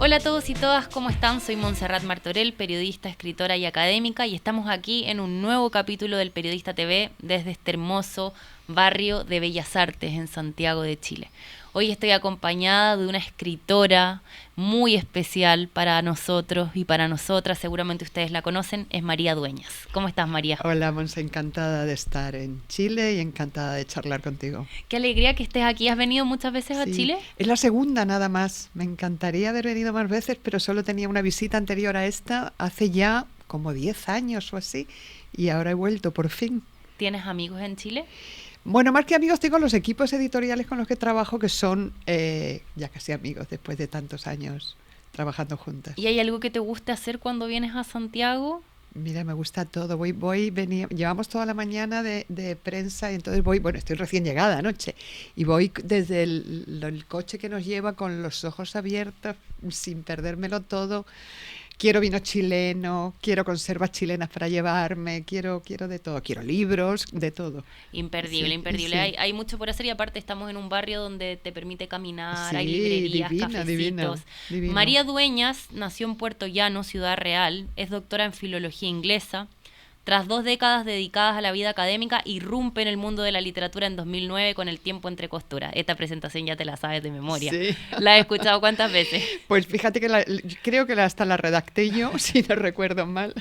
Hola a todos y todas, ¿cómo están? Soy Montserrat Martorell, periodista, escritora y académica, y estamos aquí en un nuevo capítulo del Periodista TV desde este hermoso barrio de Bellas Artes en Santiago de Chile. Hoy estoy acompañada de una escritora muy especial para nosotros y para nosotras, seguramente ustedes la conocen, es María Dueñas. ¿Cómo estás, María? Hola, Monse, encantada de estar en Chile y encantada de charlar contigo. Qué alegría que estés aquí. ¿Has venido muchas veces a Sí, Chile? es la segunda nada más. Me encantaría haber venido más veces, pero solo tenía una visita anterior a esta hace ya como 10 años o así, y ahora he vuelto por fin. ¿Tienes amigos en Chile? Bueno, más que amigos, tengo los equipos editoriales con los que trabajo, que son ya casi amigos después de tantos años trabajando juntas. ¿Y hay algo que te guste hacer cuando vienes a Santiago? Mira, me gusta todo. Llevamos toda la mañana de prensa y entonces bueno, estoy recién llegada anoche y voy desde el coche que nos lleva con los ojos abiertos, sin perdérmelo todo. Quiero vino chileno, quiero conservas chilenas para llevarme, quiero de todo, quiero libros, de todo. Imperdible, Sí, imperdible. sí. Hay mucho por hacer y aparte estamos en un barrio donde te permite caminar, hay Sí, librerías, divino, divino, cafecitos. divino. María Dueñas nació en Puerto Llano, Ciudad Real, es doctora en filología inglesa. Tras 2 décadas dedicadas a la vida académica, irrumpe en el mundo de la literatura en 2009 con El tiempo entre costuras. Esta presentación ya te la sabes de memoria. Sí. ¿La he escuchado cuántas veces? Pues fíjate que creo que hasta la redacté yo, si no recuerdo mal,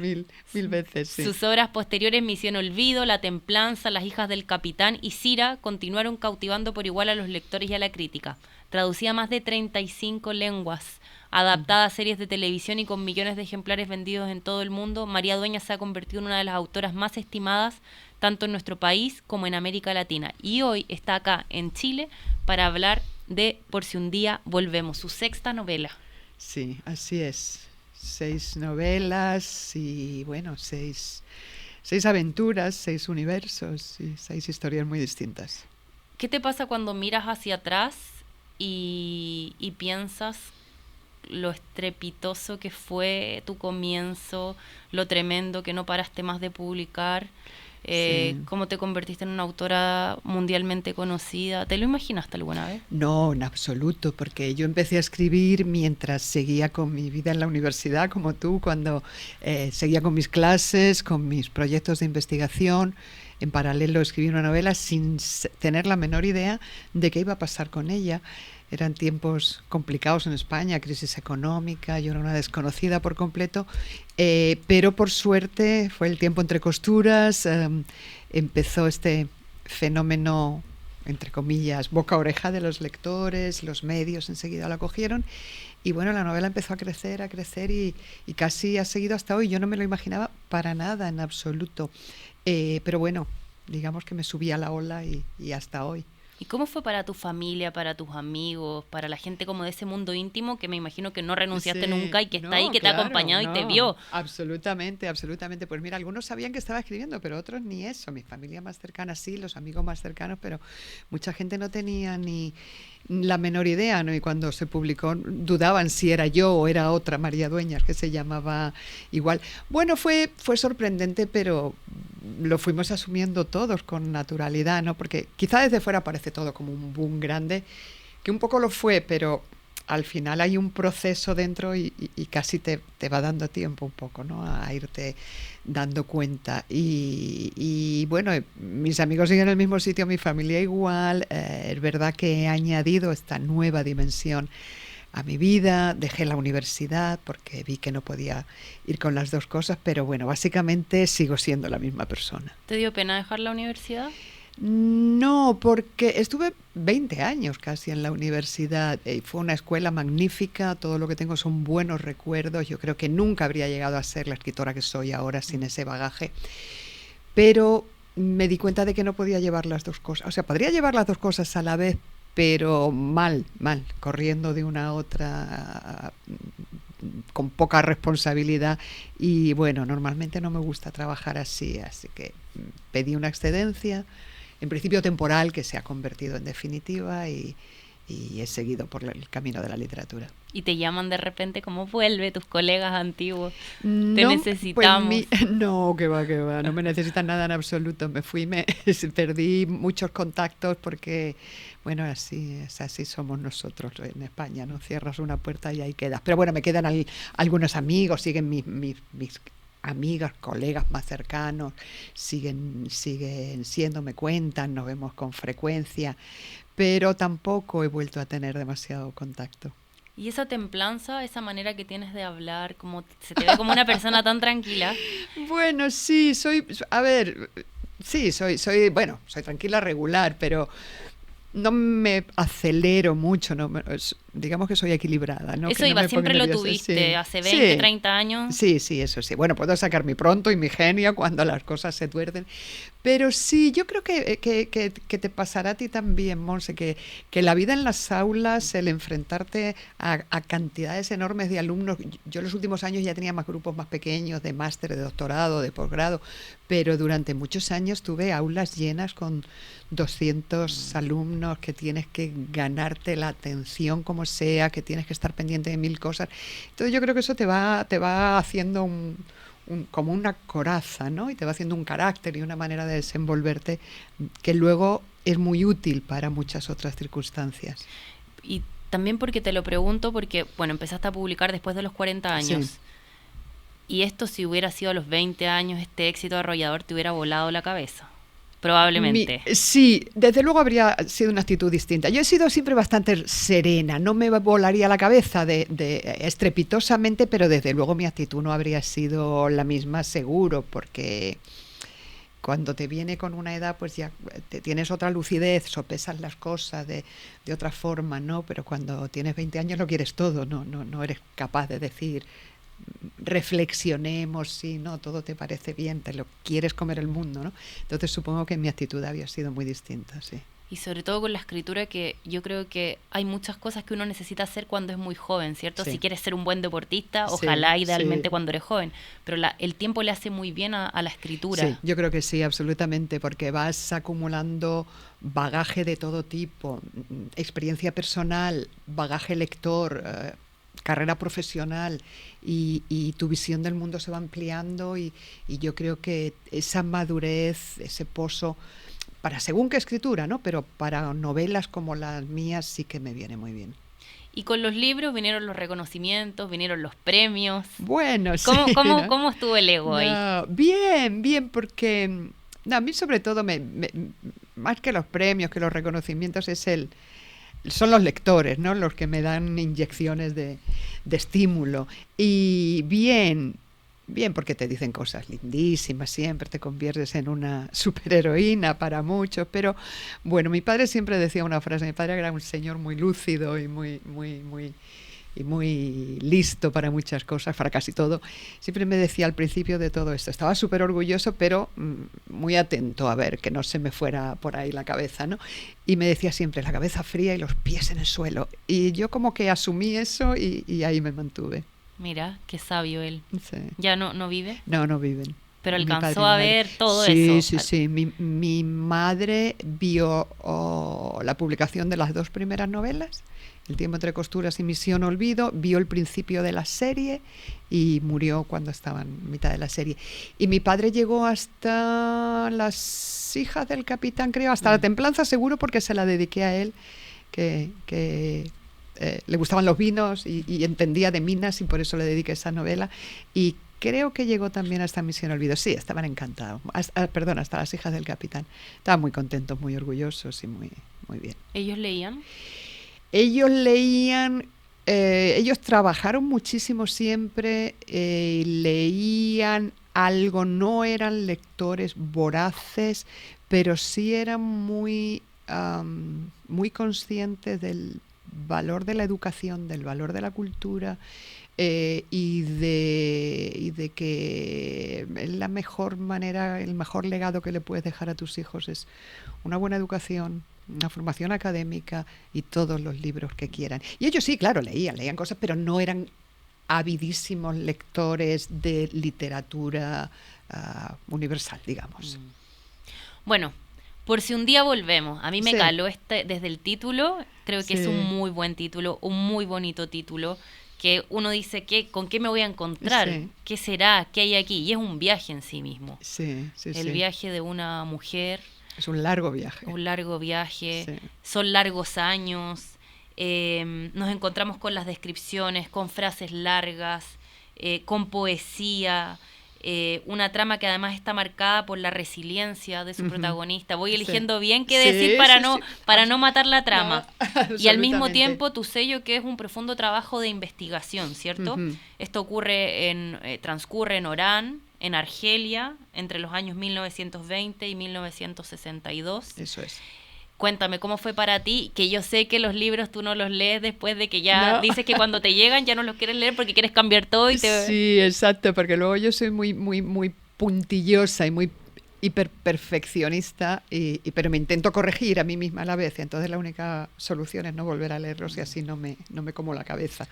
mil veces, sí. Sus obras posteriores, Misión Olvido, La Templanza, Las hijas del capitán y Cira, continuaron cautivando por igual a los lectores y a la crítica. Traducida a más de 35 lenguas, adaptada a series de televisión y con millones de ejemplares vendidos en todo el mundo, María Dueñas se ha convertido en una de las autoras más estimadas tanto en nuestro país como en América Latina. Y hoy está acá en Chile para hablar de Por si un día volvemos, su 6ª novela. Sí, así es. 6 novelas y, bueno, seis aventuras, 6 universos y 6 historias muy distintas. ¿Qué te pasa cuando miras hacia atrás y piensas lo estrepitoso que fue tu comienzo, lo tremendo que no paraste más de publicar, Sí. cómo te convertiste en una autora mundialmente conocida? ¿Te lo imaginaste alguna vez? No, en absoluto, porque yo empecé a escribir mientras seguía con mi vida en la universidad, como tú, cuando seguía con mis clases, con mis proyectos de investigación. En paralelo escribí una novela sin tener la menor idea de qué iba a pasar con ella. Eran tiempos complicados en España, crisis económica, yo era una desconocida por completo, pero por suerte fue el tiempo entre costuras, empezó este fenómeno, entre comillas, boca-oreja de los lectores, los medios enseguida la cogieron y bueno, la novela empezó a crecer y casi ha seguido hasta hoy. Yo no me lo imaginaba para nada, en absoluto, pero bueno, digamos que me subí a la ola y hasta hoy. ¿Y cómo fue para tu familia, para tus amigos, para la gente como de ese mundo íntimo que me imagino que no renunciaste Sí, nunca y que está ahí, no, que te ha claro, acompañado y te no, vio? absolutamente, absolutamente. Pues mira, algunos sabían que estaba escribiendo, pero otros ni eso. Mi familia más cercana sí, los amigos más cercanos, pero mucha gente no tenía ni la menor idea, ¿no? Y cuando se publicó dudaban si era yo o era otra María Dueñas, que se llamaba igual. Bueno, fue sorprendente, pero lo fuimos asumiendo todos con naturalidad, ¿no? Porque quizá desde fuera parece todo como un boom grande, que un poco lo fue, pero al final hay un proceso dentro y casi te va dando tiempo un poco, ¿no? A irte dando cuenta. Y bueno, mis amigos siguen en el mismo sitio, mi familia igual. Es verdad que he añadido esta nueva dimensión a mi vida, dejé la universidad porque vi que no podía ir con las dos cosas, pero bueno, básicamente sigo siendo la misma persona. ¿Te dio pena dejar la universidad? No, porque estuve 20 años casi en la universidad y fue una escuela magnífica, todo lo que tengo son buenos recuerdos, yo creo que nunca habría llegado a ser la escritora que soy ahora sin ese bagaje, pero me di cuenta de que no podía llevar las dos cosas, o sea, podría llevar las dos cosas a la vez, pero mal, corriendo de una a otra con poca responsabilidad y bueno, normalmente no me gusta trabajar así que pedí una excedencia, en principio temporal, que se ha convertido en definitiva y he seguido por el camino de la literatura. Y te llaman de repente, ¿cómo vuelve tus colegas antiguos? Te No, necesitamos. No, que va, no me necesitan nada en absoluto. Me fui, perdí muchos contactos porque, bueno, así somos nosotros en España, ¿no? Cierras una puerta y ahí quedas. Pero bueno, me quedan algunos amigos, siguen mis amigas, colegas más cercanos, siguen siendo, me cuentan, nos vemos con frecuencia, pero tampoco he vuelto a tener demasiado contacto. Y esa templanza, esa manera que tienes de hablar, como se te ve como una persona tan tranquila. Bueno, sí, soy tranquila, regular, pero no me acelero mucho, digamos que soy equilibrada, ¿no? Eso que no iba, me siempre pongo lo nerviosa. tuviste, Sí. hace 20, Sí. 30 años. Sí, eso sí. Bueno, puedo sacar mi pronto y mi genio cuando las cosas se tuercen. Pero sí, yo creo que te pasará a ti también, Monse, que la vida en las aulas, el enfrentarte a cantidades enormes de alumnos. Yo en los últimos años ya tenía más grupos más pequeños, de máster, de doctorado, de posgrado, pero durante muchos años tuve aulas llenas con 200 alumnos, que tienes que ganarte la atención como sea, que tienes que estar pendiente de 1000 cosas. Entonces yo creo que eso te va haciendo como una coraza, ¿no? Y te va haciendo un carácter y una manera de desenvolverte que luego es muy útil para muchas otras circunstancias. Y también porque te lo pregunto, porque, bueno, empezaste a publicar después de los 40 años. Sí. Y esto, si hubiera sido a los 20 años, este éxito arrollador te hubiera volado la cabeza. Probablemente. Sí, desde luego habría sido una actitud distinta. Yo he sido siempre bastante serena, no me volaría la cabeza de estrepitosamente, pero desde luego mi actitud no habría sido la misma, seguro, porque cuando te viene con una edad, pues ya te tienes otra lucidez, sopesas las cosas de otra forma, ¿no? Pero cuando tienes 20 años lo quieres todo, no eres capaz de decir, reflexionemos, sí, no, todo te parece bien, te lo quieres comer el mundo, ¿no? Entonces supongo que mi actitud había sido muy distinta, sí. Y sobre todo con la escritura, que yo creo que hay muchas cosas que uno necesita hacer cuando es muy joven, ¿cierto? Sí. Si quieres ser un buen deportista, ojalá idealmente sí. cuando eres joven, pero el tiempo le hace muy bien a la escritura. Sí, yo creo que sí, absolutamente, porque vas acumulando bagaje de todo tipo, experiencia personal, bagaje lector, carrera profesional, y tu visión del mundo se va ampliando, y yo creo que esa madurez, ese pozo, para según qué escritura, ¿no? Pero para novelas como las mías sí que me viene muy bien. Y con los libros vinieron los reconocimientos, vinieron los premios. Bueno, ¿Cómo, sí. ¿Cómo estuvo el ego ahí? Bien, porque a mí sobre todo, más que los premios, que los reconocimientos, son los lectores, ¿no? Los que me dan inyecciones de estímulo. Y bien, porque te dicen cosas lindísimas, siempre te conviertes en una superheroína para muchos, pero bueno, mi padre siempre decía una frase. Mi padre era un señor muy lúcido y muy listo para muchas cosas, para casi todo. Siempre me decía al principio de todo esto, estaba súper orgulloso, pero muy atento a ver que no se me fuera por ahí la cabeza, ¿no? Y me decía siempre, la cabeza fría y los pies en el suelo. Y yo como que asumí eso y ahí me mantuve. Mira, qué sabio él. Sí. ¿Ya no vive? No viven. Pero alcanzó a ver todo eso. Sí. Mi madre vio la publicación de las 2 primeras novelas, El tiempo entre costuras y Misión Olvido, vio el principio de la serie y murió cuando estaba en mitad de la serie. Y mi padre llegó hasta Las hijas del capitán, creo, hasta La templanza seguro, porque se la dediqué a él, que le gustaban los vinos y entendía de minas, y por eso le dediqué esa novela. Y creo que llegó también hasta Misión Olvido. Sí, estaban encantados. Hasta Las hijas del capitán. Estaban muy contentos, muy orgullosos y muy bien. ¿Ellos leían? Ellos leían, ellos trabajaron muchísimo siempre, leían algo, no eran lectores voraces, pero sí eran muy conscientes del valor de la educación, del valor de la cultura, y de que la mejor manera, el mejor legado que le puedes dejar a tus hijos es una buena educación, una formación académica y todos los libros que quieran. Y ellos sí, claro, leían cosas, pero no eran avidísimos lectores de literatura universal, digamos. Bueno, Por si un día volvemos. A mí me Sí. caló desde el título, creo que es Sí. un muy buen título, un muy bonito título, que uno dice, ¿con qué me voy a encontrar? Sí. ¿Qué será? ¿Qué hay aquí? Y es un viaje en sí mismo. Sí, sí, El sí. viaje de una mujer, Es un largo viaje. un largo viaje, Sí. son largos años, nos encontramos con las descripciones, con frases largas, con poesía, una trama que además está marcada por la resiliencia de su protagonista. Voy eligiendo bien qué Sí, decir para sí, no sí. para no matar la trama. No, Y al mismo absolutamente. tiempo tu sello, que es un profundo trabajo de investigación, ¿cierto? Ujú. Esto transcurre en Orán, en Argelia, entre los años 1920 y 1962. Eso es. Cuéntame, ¿cómo fue para ti? Que yo sé que los libros tú no los lees después de que ya No. dices que cuando te llegan ya no los quieres leer porque quieres cambiar todo y te... Sí, exacto, porque luego yo soy muy puntillosa y muy hiperperfeccionista, pero me intento corregir a mí misma a la vez. Entonces la única solución es no volver a leerlos y así no me como la cabeza.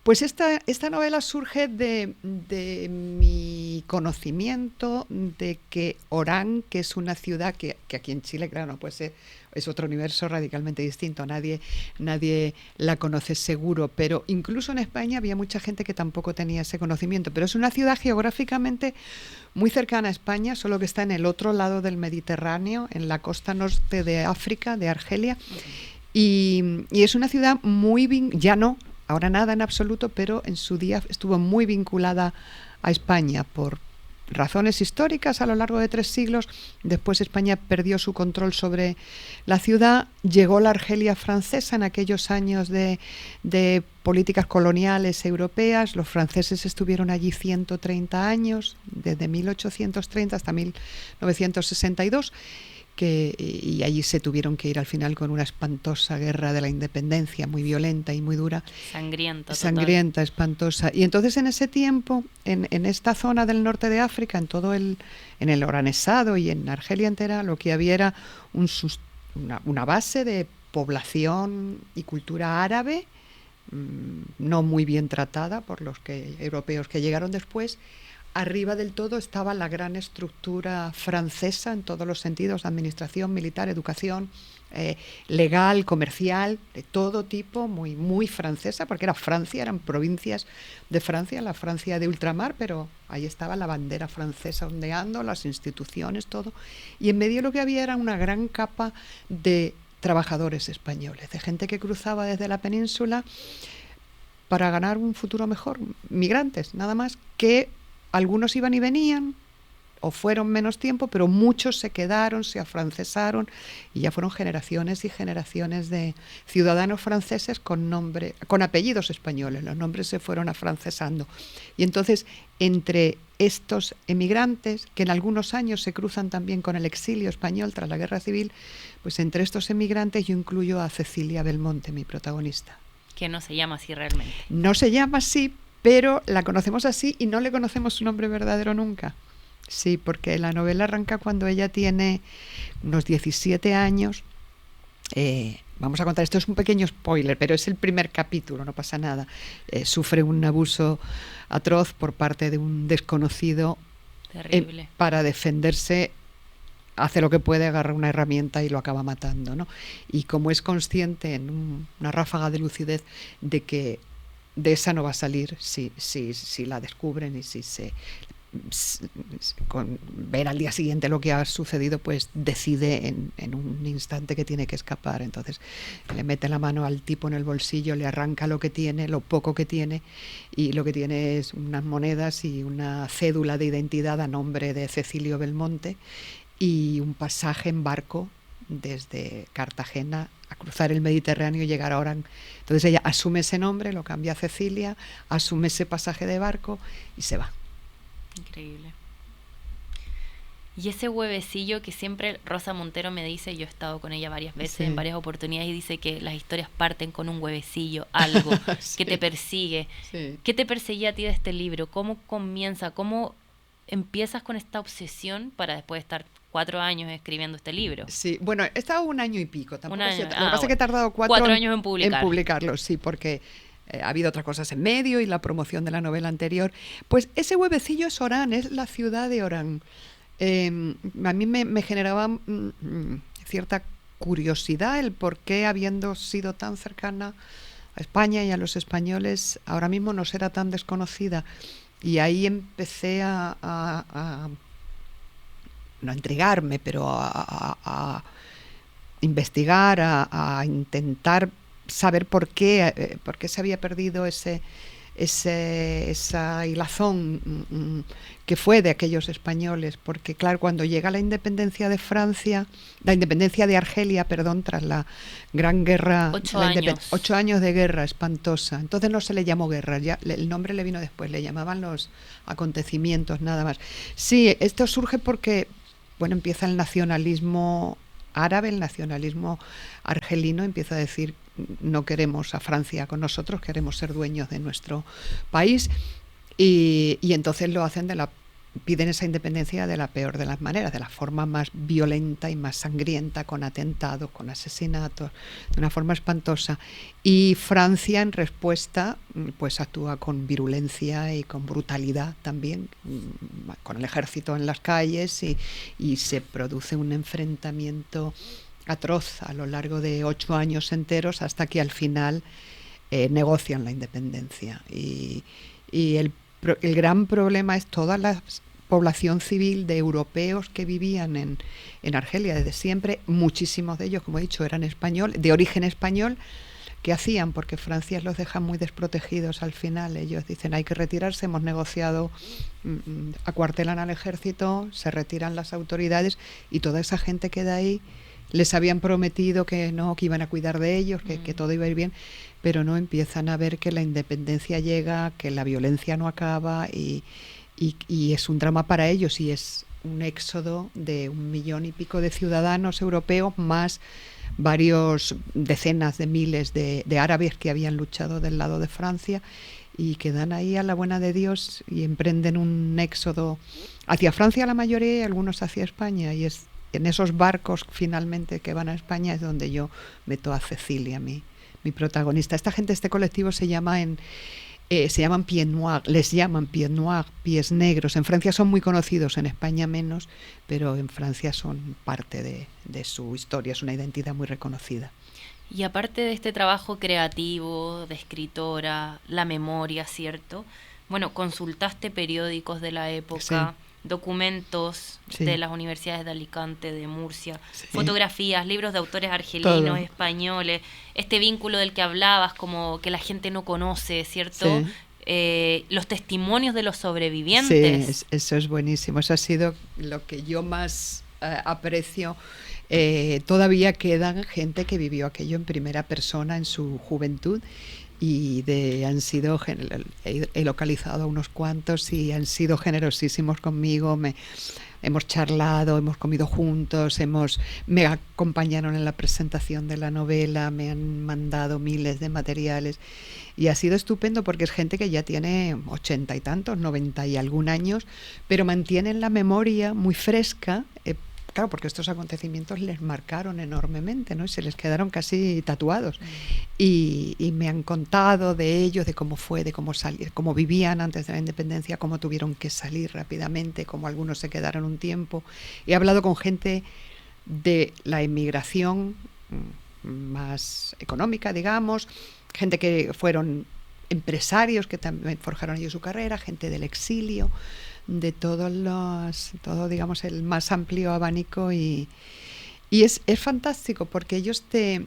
Pues esta novela surge de mi conocimiento de que Orán, que es una ciudad que aquí en Chile, claro, no puede ser, es otro universo radicalmente distinto, nadie la conoce seguro, pero incluso en España había mucha gente que tampoco tenía ese conocimiento, pero es una ciudad geográficamente muy cercana a España, solo que está en el otro lado del Mediterráneo, en la costa norte de África, de Argelia, y es una ciudad ya no, ahora nada en absoluto, pero en su día estuvo muy vinculada a España por razones históricas a lo largo de 3 siglos. Después España perdió su control sobre la ciudad, llegó la Argelia francesa en aquellos años de políticas coloniales europeas. Los franceses estuvieron allí 130 años, desde 1830 hasta 1962. Y allí se tuvieron que ir al final con una espantosa guerra de la independencia, muy violenta y muy dura. Sangrienta, espantosa. Y entonces en ese tiempo, en esta zona del norte de África, en el Oranesado y en Argelia entera, lo que había era una base de población y cultura árabe, no muy bien tratada por los europeos que llegaron después. Arriba del todo estaba la gran estructura francesa en todos los sentidos, administración, militar, educación, legal, comercial, de todo tipo, muy, muy francesa, porque era Francia, eran provincias de Francia, la Francia de ultramar, pero ahí estaba la bandera francesa ondeando, las instituciones, todo. Y en medio lo que había era una gran capa de trabajadores españoles, de gente que cruzaba desde la península para ganar un futuro mejor, migrantes, nada más, que algunos iban y venían, o fueron menos tiempo, pero muchos se quedaron, se afrancesaron, y ya fueron generaciones y generaciones de ciudadanos franceses con apellidos españoles. Los nombres se fueron afrancesando. Y entonces, entre estos emigrantes, que en algunos años se cruzan también con el exilio español tras la Guerra Civil, pues entre estos emigrantes yo incluyo a Cecilia Belmonte, mi protagonista. Que no se llama así realmente. No se llama así, pero la conocemos así y no le conocemos su nombre verdadero nunca. Sí, porque la novela arranca cuando ella tiene unos 17 años. Vamos a contar, esto es un pequeño spoiler, pero es el primer capítulo, no pasa nada. Sufre un abuso atroz por parte de un desconocido. Terrible. Para defenderse, hace lo que puede, agarra una herramienta y lo acaba matando, ¿no? Y como es consciente en una ráfaga de lucidez de que de esa no va a salir si la descubren y con ver al día siguiente lo que ha sucedido, pues decide en un instante que tiene que escapar. Entonces le mete la mano al tipo en el bolsillo, le arranca lo que tiene, lo poco que tiene, y lo que tiene es unas monedas y una cédula de identidad a nombre de Cecilio Belmonte y un pasaje en barco desde Cartagena a cruzar el Mediterráneo y llegar a Orán. Entonces ella asume ese nombre, lo cambia a Cecilia, asume ese pasaje de barco y se va. Increíble. Y ese huevecillo que siempre Rosa Montero me dice, yo he estado con ella varias veces, en varias oportunidades, y dice que las historias parten con un huevecillo, algo que te persigue. Sí. ¿Qué te perseguía a ti de este libro? ¿Cómo comienza? ¿Cómo empiezas con esta obsesión para después estar 4 años escribiendo este libro? Sí, bueno, he estado 1 año y pico. Tampoco Lo que pasa es que he tardado 4 años en publicarlo, sí, porque ha habido otras cosas en medio y la promoción de la novela anterior. Pues ese huevecillo es Orán, es la ciudad de Orán. A mí me generaba cierta curiosidad el por qué, habiendo sido tan cercana a España y a los españoles, ahora mismo nos era tan desconocida. Y ahí empecé a no a intrigarme, pero a investigar, a intentar saber por qué se había perdido esa hilazón que fue de aquellos españoles, porque claro, cuando llega la independencia de Francia, la independencia de Argelia, perdón, tras la gran guerra, 8 años de guerra espantosa, entonces no se le llamó guerra, ya el nombre le vino después, le llamaban los acontecimientos nada más. Sí, esto surge porque, bueno, empieza el nacionalismo árabe, el nacionalismo argelino empieza a decir: no queremos a Francia con nosotros, queremos ser dueños de nuestro país, y entonces piden esa independencia de la peor de las maneras, de la forma más violenta y más sangrienta, con atentados, con asesinatos, de una forma espantosa. Y Francia, en respuesta, pues actúa con virulencia y con brutalidad también, con el ejército en las calles, y se produce un enfrentamiento atroz a lo largo de 8 años enteros, hasta que al final negocian la independencia. Y el gran problema es toda la población civil de europeos que vivían en Argelia desde siempre. Muchísimos de ellos, como he dicho, eran de origen español. ¿Qué hacían? Porque Francia los deja muy desprotegidos al final. Ellos dicen: hay que retirarse, hemos negociado, acuartelan al ejército, se retiran las autoridades, y toda esa gente queda ahí. Les habían prometido que iban a cuidar de ellos, que todo iba a ir bien, pero no, empiezan a ver que la independencia llega, que la violencia no acaba, y es un drama para ellos, y es un éxodo de 1 millón y pico de ciudadanos europeos, más varios decenas de miles de árabes que habían luchado del lado de Francia, y quedan ahí a la buena de Dios y emprenden un éxodo hacia Francia, la mayoría, y algunos hacia España, y es en esos barcos finalmente que van a España es donde yo meto a Cecilia, mi protagonista. Esta gente, este colectivo se llaman pieds noirs, les llaman pieds noirs, pies negros. En Francia son muy conocidos, en España menos, pero en Francia son parte de su historia, es una identidad muy reconocida. Y aparte de este trabajo creativo, de escritora, la memoria, ¿cierto? Bueno, consultaste periódicos de la época, sí, documentos, sí, de las universidades de Alicante, de Murcia, sí, fotografías, libros de autores argelinos, todo, españoles, este vínculo del que hablabas, como que la gente no conoce, ¿cierto? Sí. Los testimonios de los sobrevivientes. Sí, eso es buenísimo, eso ha sido lo que yo más aprecio. Todavía quedan gente que vivió aquello en primera persona en su juventud, y he localizado a unos cuantos y han sido generosísimos conmigo. Hemos charlado, hemos comido juntos, me acompañaron en la presentación de la novela, me han mandado miles de materiales, y ha sido estupendo porque es gente que ya tiene 80 y tantos, 90 y algún años, pero mantienen la memoria muy fresca. Claro, porque estos acontecimientos les marcaron enormemente, ¿no? Y se les quedaron casi tatuados. Y me han contado de ellos, de cómo fue, de cómo vivían antes de la independencia, cómo tuvieron que salir rápidamente, cómo algunos se quedaron un tiempo. He hablado con gente de la emigración más económica, digamos, gente que fueron empresarios que también forjaron ellos su carrera, gente del exilio, de todo digamos el más amplio abanico, y es fantástico porque ellos te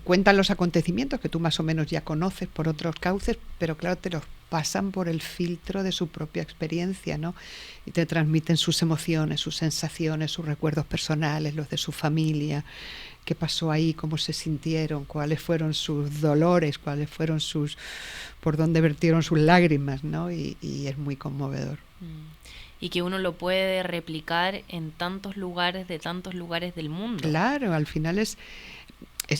cuentan los acontecimientos que tú más o menos ya conoces por otros cauces, pero claro, te los pasan por el filtro de su propia experiencia, ¿no? Y te transmiten sus emociones, sus sensaciones, sus recuerdos personales, los de su familia, qué pasó ahí, cómo se sintieron, cuáles fueron sus dolores, por dónde vertieron sus lágrimas, ¿no? Y es muy conmovedor. Y que uno lo puede replicar en tantos lugares del mundo. Claro, al final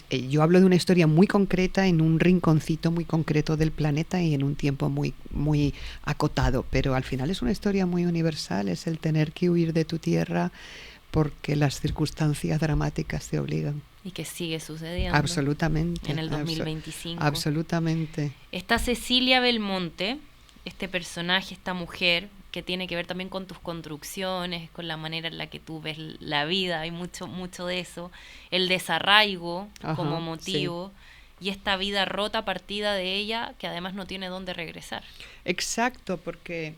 yo hablo de una historia muy concreta en un rinconcito muy concreto del planeta y en un tiempo muy, muy acotado, pero al final es una historia muy universal, es el tener que huir de tu tierra porque las circunstancias dramáticas te obligan. Y que sigue sucediendo. Absolutamente. En el 2025. Absolutamente. Está Cecilia Belmonte, este personaje, esta mujer, que tiene que ver también con tus construcciones, con la manera en la que tú ves la vida, hay mucho de eso, el desarraigo como motivo, sí. Y esta vida rota partida de ella, que además no tiene dónde regresar. Exacto, porque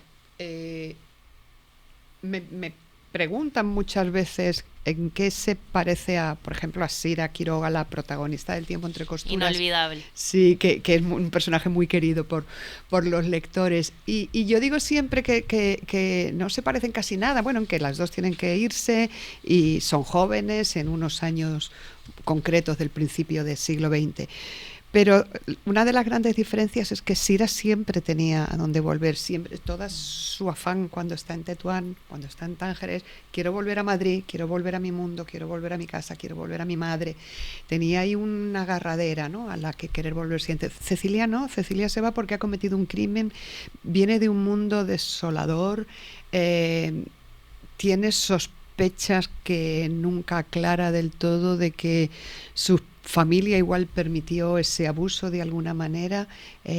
me preguntan muchas veces en qué se parece a, por ejemplo, a Sira Quiroga, la protagonista del Tiempo entre costuras. Inolvidable. Sí, que es un personaje muy querido por los lectores. Y yo digo siempre que no se parecen casi nada. Bueno, en que las dos tienen que irse y son jóvenes en unos años concretos del principio del siglo XX. Pero una de las grandes diferencias es que Sira siempre tenía a dónde volver, siempre, todo su afán cuando está en Tetuán, cuando está en Tánger, es quiero volver a Madrid, quiero volver a mi mundo, quiero volver a mi casa, quiero volver a mi madre. Tenía ahí una agarradera, ¿no?, a la que querer volver siempre. Cecilia no, Cecilia se va porque ha cometido un crimen, viene de un mundo desolador, tiene sospechas que nunca aclara del todo de que sus familia igual permitió ese abuso de alguna manera,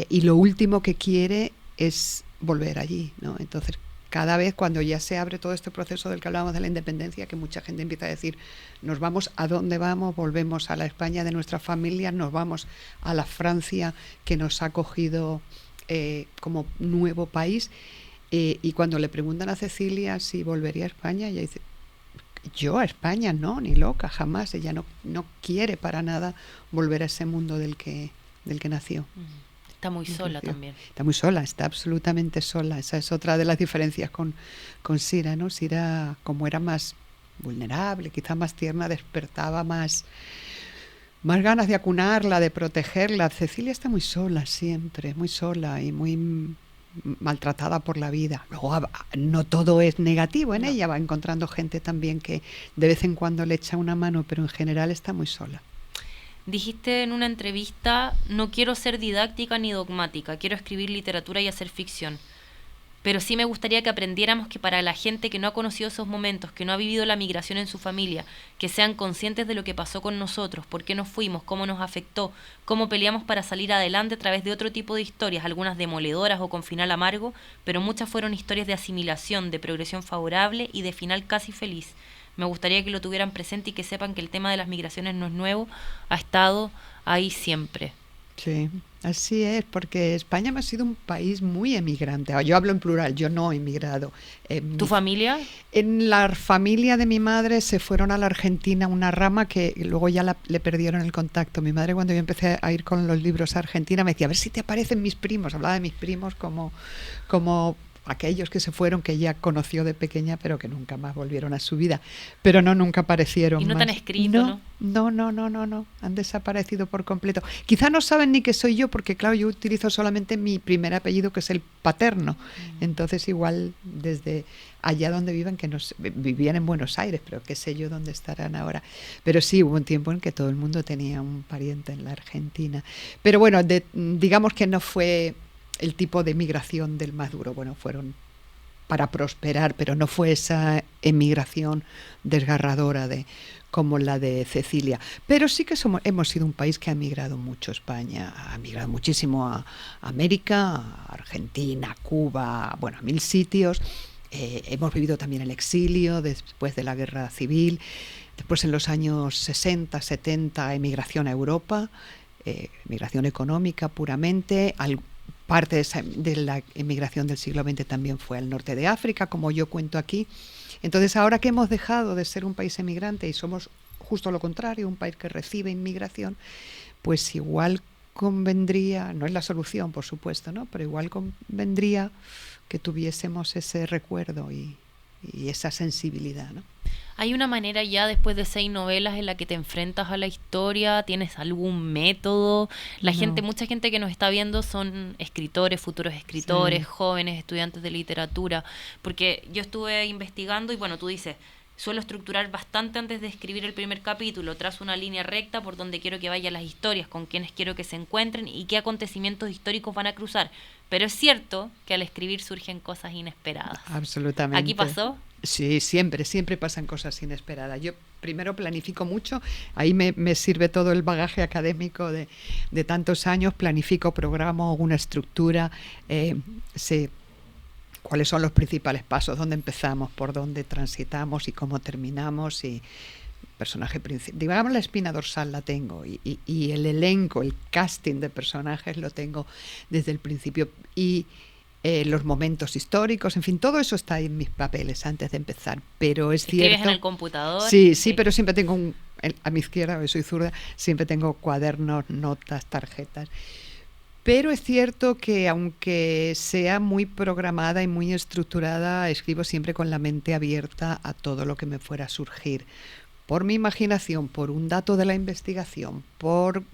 y lo último que quiere es volver allí, ¿no? Entonces, cada vez cuando ya se abre todo este proceso del que hablábamos de la independencia, que mucha gente empieza a decir, nos vamos, ¿a dónde vamos? Volvemos a la España de nuestra familia, nos vamos a la Francia que nos ha acogido como nuevo país, y cuando le preguntan a Cecilia si volvería a España, ella dice, yo a España no, ni loca, jamás. Ella no quiere para nada volver a ese mundo del que nació. Está muy sola también. Está muy sola, está absolutamente sola. Esa es otra de las diferencias con Sira, ¿no? Sira, como era más vulnerable, quizá más tierna, despertaba más ganas de acunarla, de protegerla. Cecilia está muy sola siempre, muy sola y muy maltratada por la vida. Luego no todo es negativo en ella, va encontrando gente también que de vez en cuando le echa una mano, pero en general está muy sola. Dijiste en una entrevista, no quiero ser didáctica ni dogmática, quiero escribir literatura y hacer ficción. Pero sí me gustaría que aprendiéramos que para la gente que no ha conocido esos momentos, que no ha vivido la migración en su familia, que sean conscientes de lo que pasó con nosotros, por qué nos fuimos, cómo nos afectó, cómo peleamos para salir adelante a través de otro tipo de historias, algunas demoledoras o con final amargo, pero muchas fueron historias de asimilación, de progresión favorable y de final casi feliz. Me gustaría que lo tuvieran presente y que sepan que el tema de las migraciones no es nuevo, ha estado ahí siempre. Sí, así es, porque España me ha sido un país muy emigrante. Yo hablo en plural, yo no he emigrado. ¿Tu familia? En la familia de mi madre se fueron a la Argentina, una rama que luego ya le perdieron el contacto. Mi madre, cuando yo empecé a ir con los libros a Argentina, me decía, a ver si te aparecen mis primos. Hablaba de mis primos como aquellos que se fueron, que ella conoció de pequeña, pero que nunca más volvieron a su vida. Pero nunca aparecieron. ¿Y no más. te han escrito, no? No. Han desaparecido por completo. Quizá no saben ni que soy yo, porque claro, yo utilizo solamente mi primer apellido, que es el paterno. Entonces igual desde allá donde viven, que vivían en Buenos Aires, pero qué sé yo dónde estarán ahora. Pero sí, hubo un tiempo en que todo el mundo tenía un pariente en la Argentina. Pero bueno, digamos que no fue el tipo de emigración del más duro. Bueno, fueron para prosperar, pero no fue esa emigración desgarradora como la de Cecilia. Pero sí que hemos sido un país que ha migrado mucho. España ha migrado muchísimo a América, a Argentina, a Cuba, bueno, a 1000 sitios. Hemos vivido también el exilio después de la guerra civil. Después, en los años 60, 70, emigración a Europa, migración económica puramente. Parte de la emigración del siglo XX también fue al norte de África, como yo cuento aquí. Entonces, ahora que hemos dejado de ser un país emigrante y somos justo lo contrario, un país que recibe inmigración, pues igual convendría, no es la solución, por supuesto, ¿no?, pero igual convendría que tuviésemos ese recuerdo y esa sensibilidad, ¿no? ¿Hay una manera ya después de 6 novelas en la que te enfrentas a la historia? ¿Tienes algún método? Mucha gente que nos está viendo son escritores, futuros escritores, sí, jóvenes, estudiantes de literatura. Porque yo estuve investigando y bueno, tú dices, suelo estructurar bastante antes de escribir el primer capítulo, trazo una línea recta por donde quiero que vayan las historias, con quienes quiero que se encuentren y qué acontecimientos históricos van a cruzar. Pero es cierto que al escribir surgen cosas inesperadas. Absolutamente. ¿Aquí pasó? Sí, siempre pasan cosas inesperadas. Yo primero planifico mucho, ahí me sirve todo el bagaje académico de tantos años, planifico, programo una estructura, sé cuáles son los principales pasos, dónde empezamos, por dónde transitamos y cómo terminamos. Y personaje principal, digamos, la espina dorsal la tengo y el elenco, el casting de personajes lo tengo desde el principio, y los momentos históricos, en fin, todo eso está en mis papeles antes de empezar, pero es cierto... ¿Escribes en el computador? Sí, pero siempre tengo a mi izquierda, yo soy zurda, siempre tengo cuadernos, notas, tarjetas. Pero es cierto que aunque sea muy programada y muy estructurada, escribo siempre con la mente abierta a todo lo que me fuera a surgir. Por mi imaginación, por un dato de la investigación, por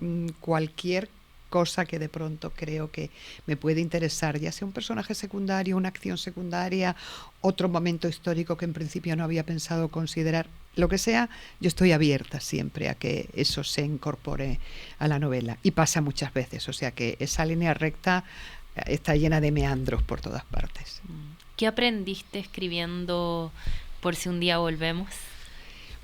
cualquier cosa que de pronto creo que me puede interesar, ya sea un personaje secundario, una acción secundaria, otro momento histórico que en principio no había pensado considerar, lo que sea, yo estoy abierta siempre a que eso se incorpore a la novela. Y pasa muchas veces, o sea que esa línea recta está llena de meandros por todas partes. ¿Qué aprendiste escribiendo Por si un día volvemos?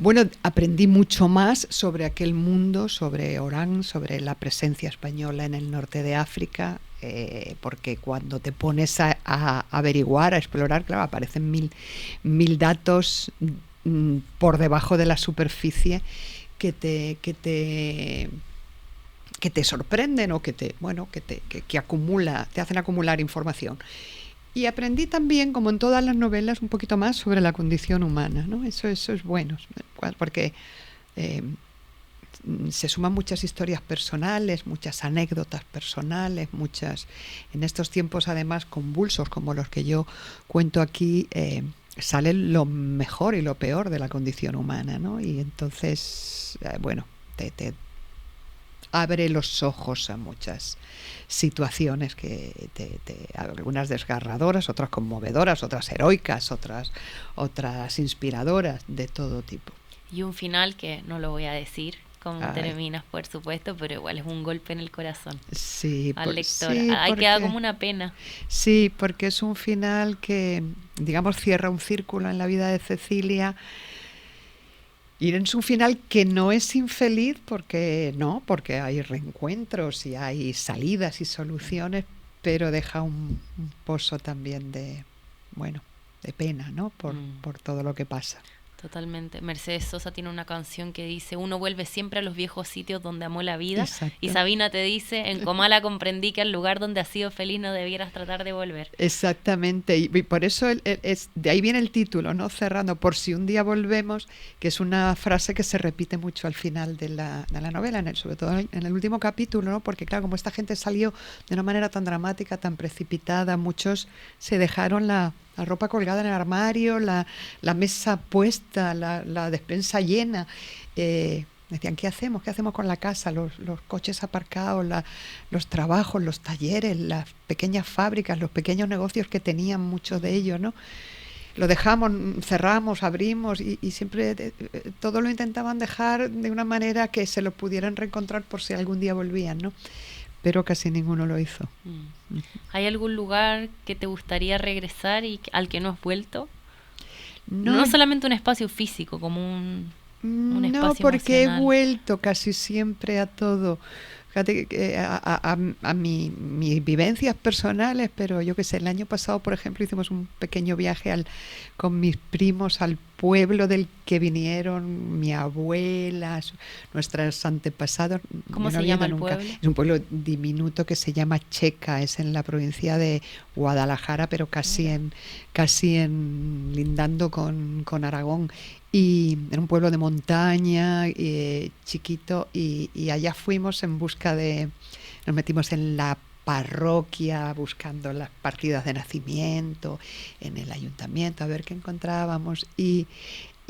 Bueno, aprendí mucho más sobre aquel mundo, sobre Orán, sobre la presencia española en el norte de África, porque cuando te pones a averiguar, a explorar, claro, aparecen mil datos por debajo de la superficie que te sorprenden o que te hacen acumular información. Y aprendí también, como en todas las novelas, un poquito más sobre la condición humana, ¿no? Eso es bueno, porque se suman muchas historias personales, muchas anécdotas personales, en estos tiempos además convulsos como los que yo cuento aquí, sale lo mejor y lo peor de la condición humana, ¿no? Y entonces, te abre los ojos a muchas situaciones que algunas desgarradoras, otras conmovedoras, otras heroicas, otras inspiradoras, de todo tipo. Y un final que no lo voy a decir cómo terminas, por supuesto, pero igual es un golpe en el corazón. Sí, al lector. Sí, ahí queda como una pena. Sí, porque es un final que, digamos, cierra un círculo en la vida de Cecilia. Y es un final que no es infeliz porque hay reencuentros y hay salidas y soluciones, pero deja un pozo también de pena, ¿no? Por todo lo que pasa. Totalmente. Mercedes Sosa tiene una canción que dice: uno vuelve siempre a los viejos sitios donde amó la vida. Exacto. Y Sabina te dice: en Comala comprendí que al lugar donde has sido feliz no debieras tratar de volver. Exactamente, y por eso de ahí viene el título, ¿no? Cerrando, por si un día volvemos, que es una frase que se repite mucho al final de la novela, sobre todo en el último capítulo, ¿no? Porque claro, como esta gente salió de una manera tan dramática, tan precipitada, muchos se dejaron la ropa colgada en el armario, la mesa puesta, la despensa llena. Decían, ¿qué hacemos? ¿Qué hacemos con la casa? Los coches aparcados, los trabajos, los talleres, las pequeñas fábricas, los pequeños negocios que tenían muchos de ellos, ¿no? Lo dejamos, cerramos, abrimos y siempre todo lo intentaban dejar de una manera que se lo pudieran reencontrar por si algún día volvían, ¿no? Pero casi ninguno lo hizo. ¿Hay algún lugar que te gustaría regresar y al que no has vuelto? No solamente un espacio físico, como un espacio no, porque emocional. he vuelto casi siempre a todo. Fíjate, a mis vivencias personales, pero yo qué sé, el año pasado, por ejemplo, hicimos un pequeño viaje con mis primos al pueblo del que vinieron mi abuela, nuestros antepasados. ¿Cómo se llama el pueblo? Es un pueblo diminuto que se llama Checa, es en la provincia de Guadalajara, pero casi lindando con Aragón. Y era un pueblo de montaña, chiquito, y allá fuimos nos metimos en la parroquia buscando las partidas de nacimiento, en el ayuntamiento, a ver qué encontrábamos, y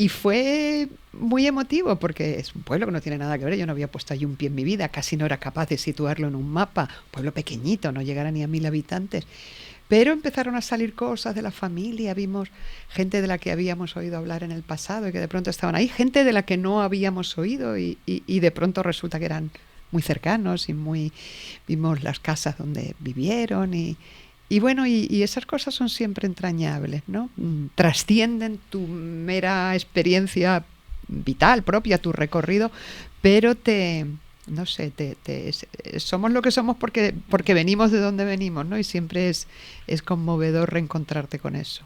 fue muy emotivo porque es un pueblo que no tiene nada que ver, yo no había puesto allí un pie en mi vida, casi no era capaz de situarlo en un mapa, un pueblo pequeñito, no llegara ni a 1000 habitantes. Pero empezaron a salir cosas de la familia, vimos gente de la que habíamos oído hablar en el pasado y que de pronto estaban ahí, gente de la que no habíamos oído y de pronto resulta que eran muy cercanos y vimos las casas donde vivieron y Y bueno, y esas cosas son siempre entrañables, ¿no? Trascienden tu mera experiencia vital propia, tu recorrido, pero no sé, somos lo que somos porque venimos de donde venimos, ¿no? Y siempre es conmovedor reencontrarte con eso.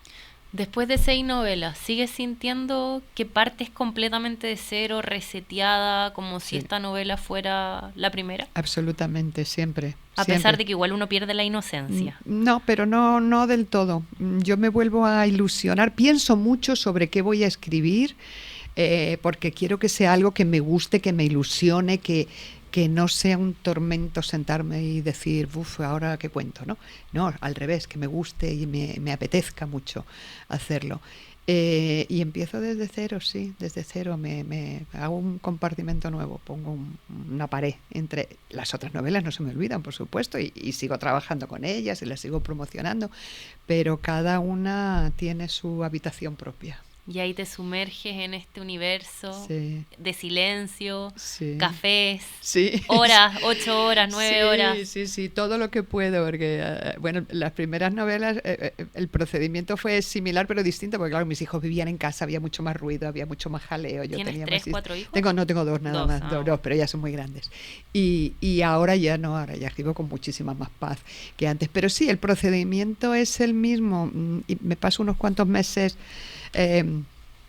Después de 6 novelas, ¿sigues sintiendo que partes completamente de cero, reseteada, como si Sí. esta novela fuera la primera? Absolutamente, siempre. A siempre. pesar de que igual uno pierde la inocencia. No, pero no del todo. Yo me vuelvo a ilusionar. Pienso mucho sobre qué voy a escribir, porque quiero que sea algo que me guste, que me ilusione, que no sea un tormento sentarme y decir, uff, ahora qué cuento, ¿no? No, al revés, que me guste y me apetezca mucho hacerlo. Y empiezo desde cero, sí, desde cero. Me hago un compartimento nuevo, pongo una pared entre las otras novelas, no se me olvidan, por supuesto, y sigo trabajando con ellas y las sigo promocionando, pero cada una tiene su habitación propia. Y ahí te sumerges en este universo Sí. de silencio, Sí. cafés, Sí. horas, 8 horas, 9 horas. Sí, todo lo que puedo, porque, bueno, las primeras novelas, el procedimiento fue similar pero distinto, porque claro, mis hijos vivían en casa, había mucho más ruido, había mucho más jaleo. Yo ¿Tienes tenía 3, más 4 hijos? Tengo 2 nada 2, más, dos, pero ya son muy grandes. Y ahora ya no, ahora ya escribo con muchísima más paz que antes. Pero sí, el procedimiento es el mismo, y me paso unos cuantos meses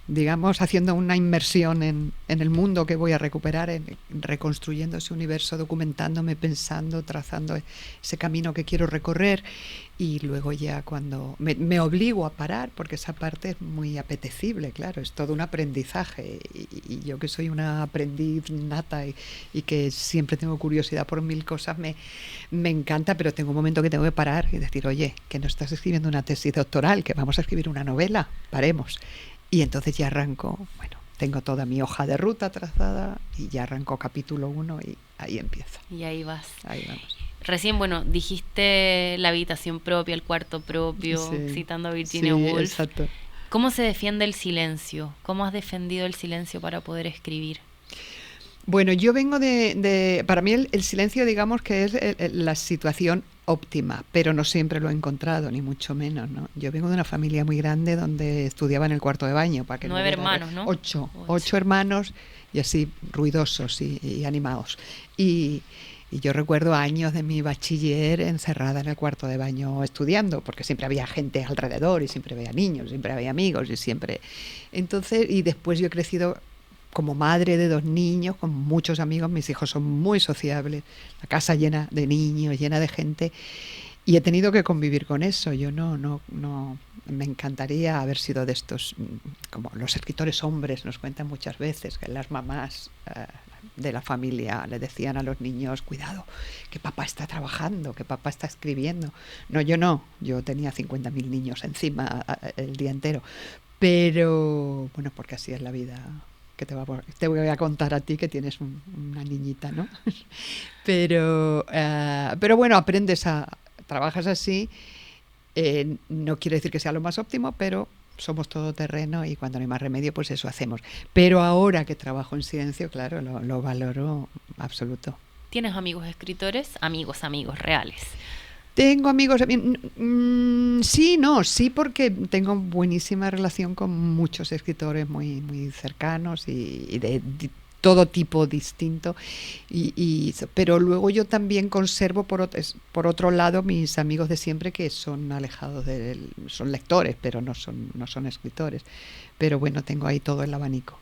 digamos, haciendo una inmersión en el mundo que voy a recuperar, reconstruyendo ese universo, documentándome, pensando, trazando ese camino que quiero recorrer, y luego ya cuando me obligo a parar, porque esa parte es muy apetecible, claro, es todo un aprendizaje, y yo que soy una aprendiz nata y que siempre tengo curiosidad por mil cosas, me encanta, pero tengo un momento que tengo que parar y decir, oye, que no estás escribiendo una tesis doctoral, que vamos a escribir una novela, paremos. Y entonces ya arranco, bueno, tengo toda mi hoja de ruta trazada y ya arranco capítulo 1 y ahí empieza. Y ahí vas. Ahí vamos. Recién, bueno, dijiste la habitación propia, el cuarto propio, Sí, citando a Virginia sí, Woolf. Exacto. ¿Cómo se defiende el silencio? ¿Cómo has defendido el silencio para poder escribir? Bueno, yo vengo para mí el silencio, digamos que es la situación óptima, pero no siempre lo he encontrado, ni mucho menos, ¿no? Yo vengo de una familia muy grande donde estudiaba en el cuarto de baño. Para que 9 hermanos, ¿no? 8 hermanos, y así ruidosos y animados. Y yo recuerdo años de mi bachiller encerrada en el cuarto de baño estudiando, porque siempre había gente alrededor y siempre había niños, siempre había amigos y siempre... Entonces, y después yo he crecido como madre de 2 niños, con muchos amigos, mis hijos son muy sociables, la casa llena de niños, llena de gente, y he tenido que convivir con eso. Yo no, me encantaría haber sido de estos, como los escritores hombres nos cuentan muchas veces, que las mamás de la familia le decían a los niños, cuidado, que papá está trabajando, que papá está escribiendo. No, yo tenía 50.000 niños encima el día entero, pero bueno, porque así es la vida. Que te voy a contar a ti que tienes una niñita, ¿no? Pero bueno, trabajas así, no quiere decir que sea lo más óptimo, pero somos todoterreno y cuando no hay más remedio, pues eso hacemos. Pero ahora que trabajo en silencio, claro, lo valoro absoluto. ¿Tienes amigos escritores? Amigos reales. Tengo amigos, sí, porque tengo buenísima relación con muchos escritores muy, muy cercanos y de todo tipo distinto, pero luego yo también conservo por otro lado mis amigos de siempre que son alejados son lectores, pero no son escritores. Pero bueno, tengo ahí todo el abanico.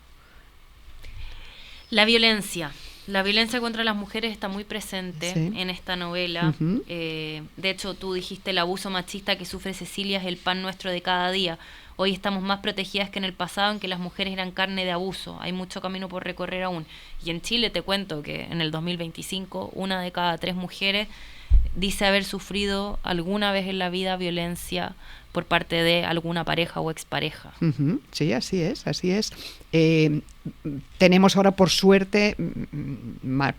La violencia contra las mujeres está muy presente en esta novela. Uh-huh. De hecho, tú dijiste el abuso machista que sufre Cecilia es el pan nuestro de cada día. Hoy estamos más protegidas que en el pasado, en que las mujeres eran carne de abuso. Hay mucho camino por recorrer aún. Y en Chile te cuento que en el 2025 1 de cada 3 mujeres dice haber sufrido alguna vez en la vida violencia por parte de alguna pareja o expareja. Sí, así es, así es. Tenemos ahora, por suerte,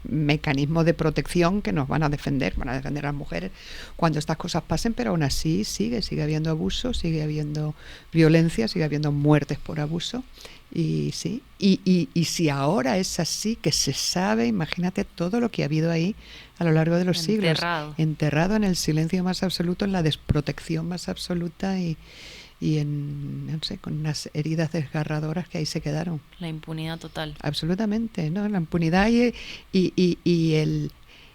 mecanismos de protección que nos van a defender a las mujeres cuando estas cosas pasen, pero aún así sigue habiendo abuso, sigue habiendo violencia, sigue habiendo muertes por abuso. Y sí, y si ahora es así, que se sabe, imagínate todo lo que ha habido ahí a lo largo de los siglos, enterrado en el silencio más absoluto, en la desprotección más absoluta y en, no sé, con unas heridas desgarradoras que ahí se quedaron. La impunidad total. Absolutamente, ¿no? La impunidad y el...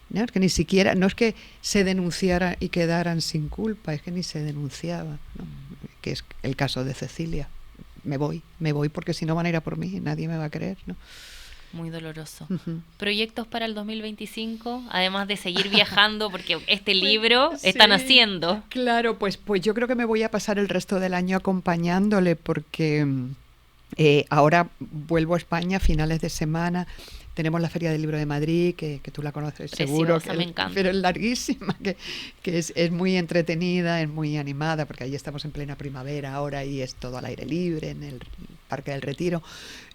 No, es que ni siquiera, no es que se denunciara y quedaran sin culpa, es que ni se denunciaba, ¿no? Que es el caso de Cecilia. Me voy porque si no van a ir a por mí y nadie me va a creer, ¿no? Muy doloroso. ¿Proyectos para el 2025? Además de seguir viajando, porque este libro están haciendo. Claro, pues yo creo que me voy a pasar el resto del año acompañándole, porque ahora vuelvo a España a finales de semana. Tenemos la Feria del Libro de Madrid, que tú la conoces seguro. Me encanta. Pero es larguísima, que es muy entretenida, es muy animada, porque ahí estamos en plena primavera ahora y es todo al aire libre, en el Parque del Retiro.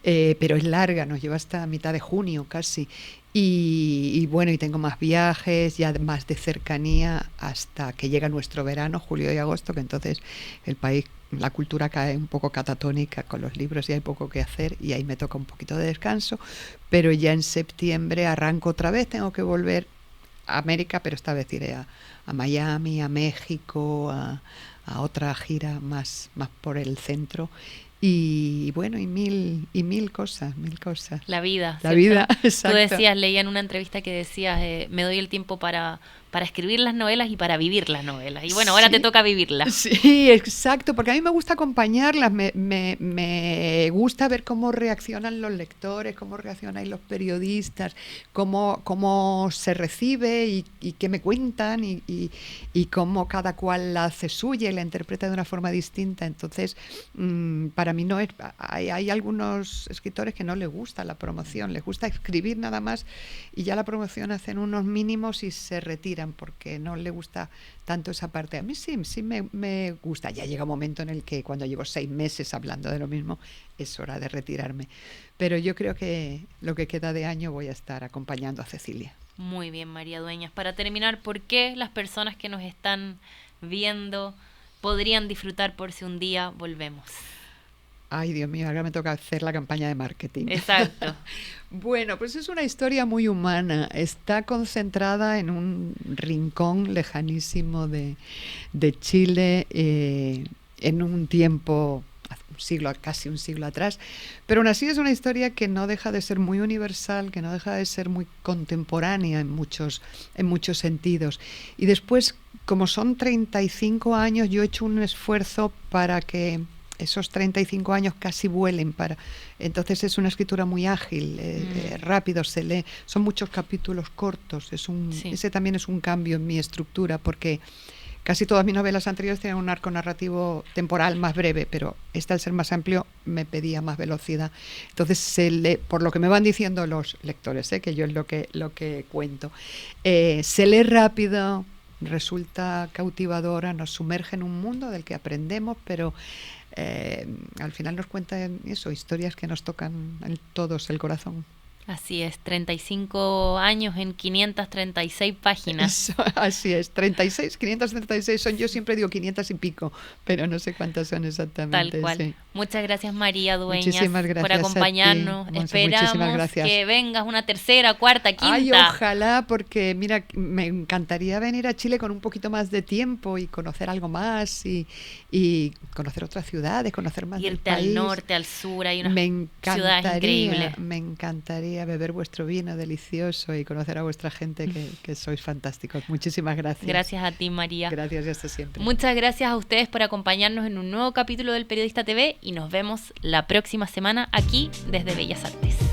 Pero es larga, nos lleva hasta mitad de junio casi. Y bueno, y tengo más viajes, ya más de cercanía, hasta que llega nuestro verano, julio y agosto, que entonces el país, la cultura cae un poco catatónica con los libros y hay poco que hacer y ahí me toca un poquito de descanso, pero ya en septiembre arranco otra vez, tengo que volver a América, pero esta vez iré a Miami, a México, a otra gira más por el centro. Y bueno, y mil cosas. La vida. La vida, exacto. Tú decías, leía en una entrevista que decías, me doy el tiempo para escribir las novelas y para vivir las novelas. Y bueno, ahora te toca vivirlas. Sí, exacto, porque a mí me gusta acompañarlas, me gusta ver cómo reaccionan los lectores, cómo reaccionan los periodistas, cómo se recibe y qué me cuentan y cómo cada cual la hace suya y la interpreta de una forma distinta. Entonces, para mí no es... Hay algunos escritores que no les gusta la promoción, les gusta escribir nada más y ya la promoción hacen unos mínimos y se retiran porque no le gusta tanto esa parte. A mí sí me gusta. Ya llega un momento en el que cuando llevo 6 meses hablando de lo mismo es hora de retirarme. Pero yo creo que lo que queda de año voy a estar acompañando a Cecilia. Muy bien, María Dueñas. Para terminar, ¿por qué las personas que nos están viendo podrían disfrutar por si un día volvemos? Ay, Dios mío, ahora me toca hacer la campaña de marketing. Exacto. Bueno, pues es una historia muy humana. Está concentrada en un rincón lejanísimo de Chile, en un tiempo, casi un siglo atrás. Pero aún así es una historia que no deja de ser muy universal, que no deja de ser muy contemporánea en muchos sentidos. Y después, como son 35 años, yo he hecho un esfuerzo para que esos 35 años casi vuelen entonces es una escritura muy ágil, rápido, se lee, son muchos capítulos cortos, ese también es un cambio en mi estructura, porque casi todas mis novelas anteriores tenían un arco narrativo temporal más breve, pero esta, al ser más amplio, me pedía más velocidad. Entonces se lee, por lo que me van diciendo los lectores, que yo es lo que cuento, se lee rápido, resulta cautivadora, nos sumerge en un mundo del que aprendemos, pero al final nos cuentan historias que nos tocan en todos el corazón. Así es, 35 años en 536 páginas. Eso, así es, 536 son, yo siempre digo 500 y pico, pero no sé cuántas son exactamente. Tal cual. Sí. Muchas gracias, María Dueñas, muchísimas gracias por acompañarnos. Esperamos que vengas una tercera, cuarta, quinta. Ay, ojalá, porque mira, me encantaría venir a Chile con un poquito más de tiempo y conocer algo más y conocer otras ciudades, conocer más del país. Irte al norte, al sur, hay unas ciudades increíbles. Me encantaría beber vuestro vino delicioso y conocer a vuestra gente, que sois fantásticos. Muchísimas gracias. Gracias a ti, María. Gracias y hasta siempre. Muchas gracias a ustedes por acompañarnos en un nuevo capítulo del Periodista TV y nos vemos la próxima semana aquí desde Bellas Artes.